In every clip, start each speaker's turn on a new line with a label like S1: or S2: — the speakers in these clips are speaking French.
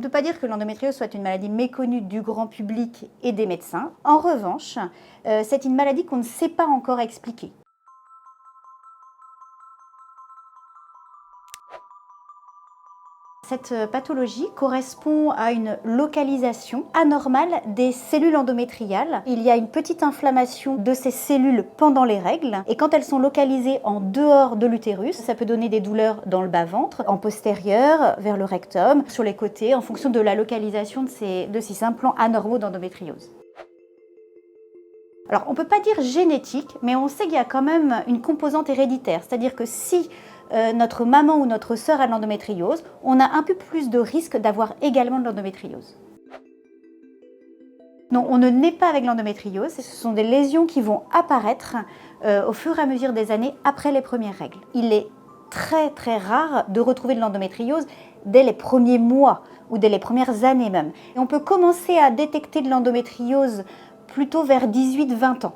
S1: ne peut pas dire que l'endométriose soit une maladie méconnue du grand public et des médecins. En revanche, c'est une maladie qu'on ne sait pas encore expliquer. Cette pathologie correspond à une localisation anormale des cellules endométriales. Il y a une petite inflammation de ces cellules pendant les règles et quand elles sont localisées en dehors de l'utérus, ça peut donner des douleurs dans le bas-ventre, en postérieur, vers le rectum, sur les côtés, en fonction de la localisation de ces implants anormaux d'endométriose. Alors, on ne peut pas dire génétique, mais on sait qu'il y a quand même une composante héréditaire, c'est-à-dire que si notre maman ou notre sœur a de l'endométriose, on a un peu plus de risque d'avoir également de l'endométriose. Non, on ne naît pas avec l'endométriose, ce sont des lésions qui vont apparaître au fur et à mesure des années après les premières règles. Il est très très rare de retrouver de l'endométriose dès les premiers mois ou dès les premières années même. Et on peut commencer à détecter de l'endométriose plutôt vers 18-20 ans.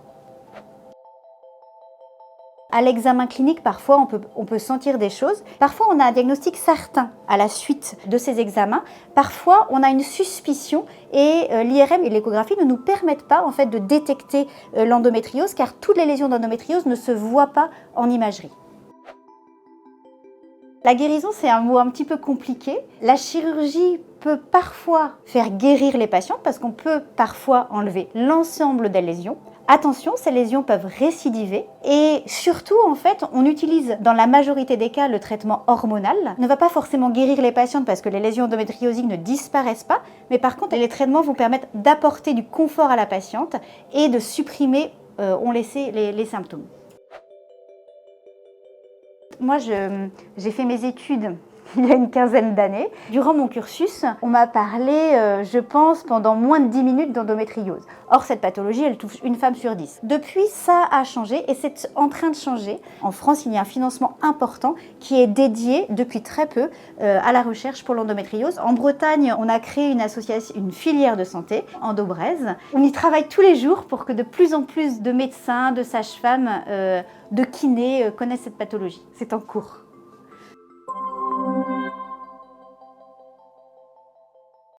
S1: À l'examen clinique, parfois, on peut sentir des choses. Parfois, on a un diagnostic certain à la suite de ces examens. Parfois, on a une suspicion et l'IRM et l'échographie ne nous permettent pas en fait, de détecter l'endométriose car toutes les lésions d'endométriose ne se voient pas en imagerie. La guérison, c'est un mot un petit peu compliqué. La chirurgie peut parfois faire guérir les patients parce qu'on peut parfois enlever l'ensemble des lésions. Attention, ces lésions peuvent récidiver et surtout, en fait, on utilise dans la majorité des cas le traitement hormonal. On ne va pas forcément guérir les patientes parce que les lésions endométriosiques ne disparaissent pas, mais par contre, les traitements vont permettre d'apporter du confort à la patiente et de supprimer, les symptômes. Moi, j'ai fait mes études il y a une quinzaine d'années. Durant mon cursus, on m'a parlé, je pense, pendant moins de 10 minutes d'endométriose. Or, cette pathologie, elle touche une femme sur 10. Depuis, ça a changé et c'est en train de changer. En France, il y a un financement important qui est dédié depuis très peu à la recherche pour l'endométriose. En Bretagne, on a créé une association, une filière de santé, EndoBraise. On y travaille tous les jours pour que de plus en plus de médecins, de sages-femmes, de kinés connaissent cette pathologie. C'est en cours.